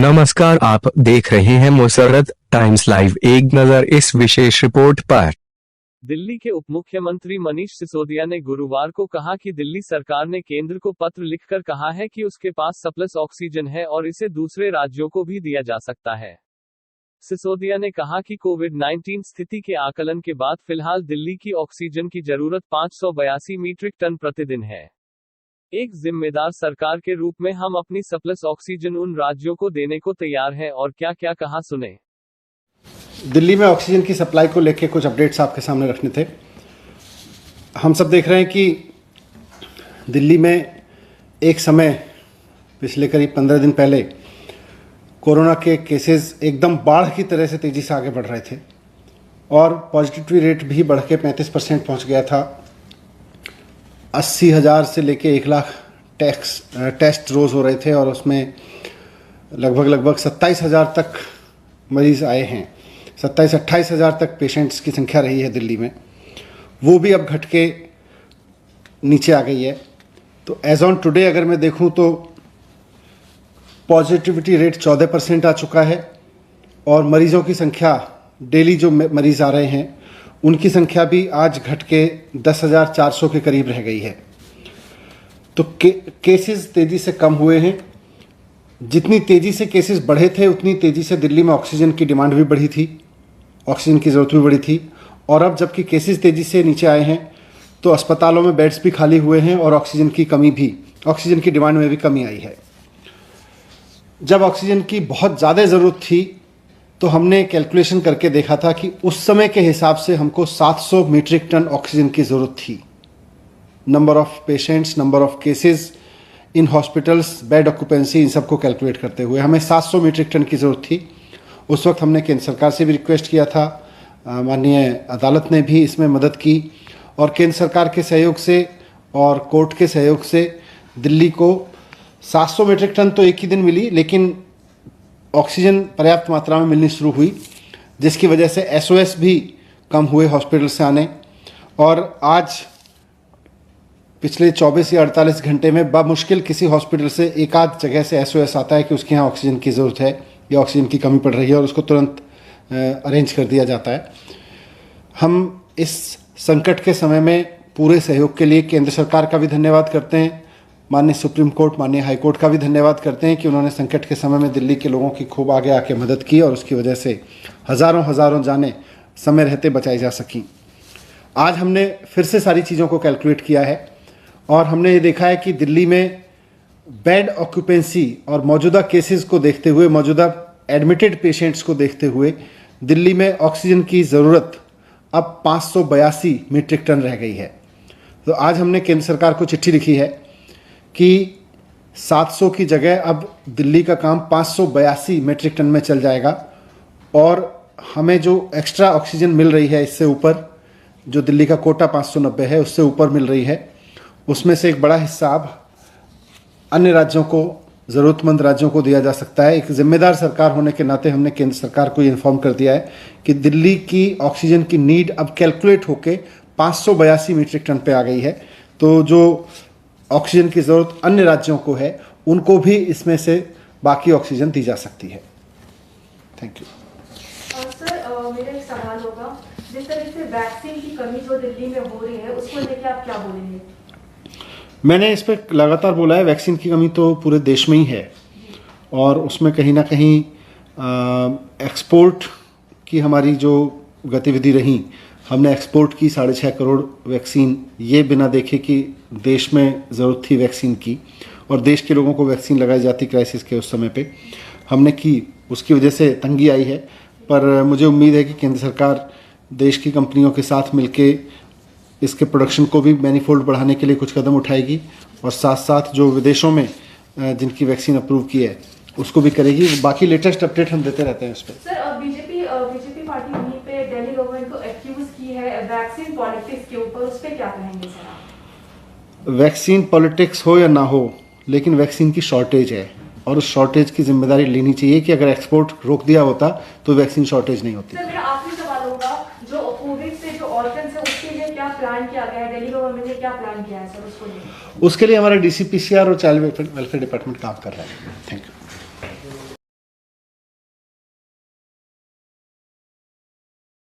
नमस्कार, आप देख रहे हैं मुसर्रत टाइम्स लाइव। एक नजर इस विशेष रिपोर्ट पर। दिल्ली के उप मुख्यमंत्री मनीष सिसोदिया ने गुरुवार को कहा कि दिल्ली सरकार ने केंद्र को पत्र लिखकर कहा है कि उसके पास सरप्लस ऑक्सीजन है और इसे दूसरे राज्यों को भी दिया जा सकता है। सिसोदिया ने कहा कि कोविड-19 स्थिति के आकलन के बाद फिलहाल दिल्ली की ऑक्सीजन की जरूरत 582 मीट्रिक टन प्रतिदिन है। एक जिम्मेदार सरकार के रूप में हम अपनी सरप्लस ऑक्सीजन उन राज्यों को देने को तैयार हैं। और क्या क्या कहा, सुने। दिल्ली में ऑक्सीजन की सप्लाई को लेकर कुछ अपडेट्स आपके सामने रखने थे। हम सब देख रहे हैं कि दिल्ली में एक समय पिछले करीब 15 दिन पहले कोरोना के केसेस एकदम बाढ़ की तरह से तेज़ी से आगे बढ़ रहे थे और पॉजिटिविटी रेट भी बढ़ के 35% पहुँच गया था। 80,000 से लेके 1 लाख टेस्ट रोज़ हो रहे थे और उसमें लगभग 27,000 तक मरीज़ आए हैं। 27-28,000 तक पेशेंट्स की संख्या रही है दिल्ली में, वो भी अब घट के नीचे आ गई है। तो एज ऑन टुडे अगर मैं देखूं तो पॉजिटिविटी रेट 14% आ चुका है और मरीज़ों की संख्या, डेली जो मरीज़ आ रहे हैं उनकी संख्या भी आज घट के 10,400 के करीब रह गई है। तो केसेस तेज़ी से कम हुए हैं। जितनी तेज़ी से केसेस बढ़े थे उतनी तेज़ी से दिल्ली में ऑक्सीजन की डिमांड भी बढ़ी थी, ऑक्सीजन की ज़रूरत भी बढ़ी थी। और अब जबकि केसेस तेज़ी से नीचे आए हैं तो अस्पतालों में बेड्स भी खाली हुए हैं और ऑक्सीजन की डिमांड में भी कमी आई है। जब ऑक्सीजन की बहुत ज़्यादा ज़रूरत थी तो हमने कैलकुलेशन करके देखा था कि उस समय के हिसाब से हमको 700 मीट्रिक टन ऑक्सीजन की ज़रूरत थी। Number of patients, number of cases in hospitals, bed occupancy, इन सबको कैलकुलेट करते हुए हमें 700 मीट्रिक टन की ज़रूरत थी। उस वक्त हमने केंद्र सरकार से भी रिक्वेस्ट किया था, माननीय अदालत ने भी इसमें मदद की और केंद्र सरकार के सहयोग से और कोर्ट के सहयोग से दिल्ली को 700 मीट्रिक टन तो एक ही दिन मिली, लेकिन ऑक्सीजन पर्याप्त मात्रा में मिलनी शुरू हुई, जिसकी वजह से एसओएस भी कम हुए हॉस्पिटल से आने। और आज पिछले 24 या 48 घंटे में बामुश्किल किसी हॉस्पिटल से एक आध जगह से एसओएस आता है कि उसके यहाँ ऑक्सीजन की ज़रूरत है या ऑक्सीजन की कमी पड़ रही है और उसको तुरंत अरेंज कर दिया जाता है। हम इस संकट के समय में पूरे सहयोग के लिए केंद्र सरकार का भी धन्यवाद करते हैं, माननीय सुप्रीम कोर्ट, माननीय हाई कोर्ट का भी धन्यवाद करते हैं कि उन्होंने संकट के समय में दिल्ली के लोगों की खूब आगे आके मदद की और उसकी वजह से हज़ारों जानें समय रहते बचाई जा सकीं। आज हमने फिर से सारी चीज़ों को कैलकुलेट किया है और हमने ये देखा है कि दिल्ली में बेड ऑक्यूपेंसी और मौजूदा केसेस को देखते हुए, मौजूदा एडमिटेड पेशेंट्स को देखते हुए दिल्ली में ऑक्सीजन की ज़रूरत अब 582 मीट्रिक टन रह गई है। तो आज हमने केंद्र सरकार को चिट्ठी लिखी है कि 700 की जगह अब दिल्ली का काम 582 मीट्रिक टन में चल जाएगा और हमें जो एक्स्ट्रा ऑक्सीजन मिल रही है इससे ऊपर, जो दिल्ली का कोटा 590 है उससे ऊपर मिल रही है, उसमें से एक बड़ा हिस्सा अब अन्य राज्यों को, ज़रूरतमंद राज्यों को दिया जा सकता है। एक जिम्मेदार सरकार होने के नाते हमने केंद्र सरकार को इन्फॉर्म कर दिया है कि दिल्ली की ऑक्सीजन की नीड अब कैलकुलेट होके 582 मीट्रिक टन पे आ गई है। तो जो ऑक्सीजन की ज़रूरत अन्य राज्यों को है उनको भी इसमें से बाकी ऑक्सीजन दी जा सकती है। Thank you. सर, मेरा एक सवाल होगा, जिस तरह से वैक्सीन की कमी जो दिल्ली में हो रही है उसको लेकर आप क्या बोलेंगे? मैंने इस पर लगातार बोला है, वैक्सीन की कमी तो पूरे देश में ही है और उसमें कहीं ना कहीं एक्सपोर्ट की हमारी जो गतिविधि रही, हमने एक्सपोर्ट की 6.5 करोड़ वैक्सीन, ये बिना देखे कि देश में ज़रूरत थी वैक्सीन की और देश के लोगों को वैक्सीन लगाई जाती क्राइसिस के उस समय पे हमने की, उसकी वजह से तंगी आई है। पर मुझे उम्मीद है कि केंद्र सरकार देश की कंपनियों के साथ मिलके इसके प्रोडक्शन को भी मैनीफोल्ड बढ़ाने के लिए कुछ कदम उठाएगी और साथ साथ जो विदेशों में जिनकी वैक्सीन अप्रूव की है उसको भी करेगी। बाकी लेटेस्ट अपडेट हम देते रहते हैं उस पर। सर, बीजेपी पार्टी वहीं पे दिल्ली गवर्नमेंट को एक्यूज की है वैक्सीन पॉलिटिक्स के ऊपर, उस पर क्या कहेंगे सर आप? वैक्सीन पॉलिटिक्स हो या ना हो, लेकिन वैक्सीन की शॉर्टेज है और उस शॉर्टेज की जिम्मेदारी लेनी चाहिए कि अगर एक्सपोर्ट रोक दिया होता तो वैक्सीन शॉर्टेज नहीं होती। सर, मेरा आखिरी सवाल होगा, जो कोविड से जो ऑर्गन्स है उसके लिए क्या प्लान किया गया है? दिल्ली गवर्नमेंट ने क्या प्लान किया है सर उसको? उसके लिए हमारा DCPCR और चाइल्ड वेलफेयर डिपार्टमेंट काम कर रहा है। Thank you.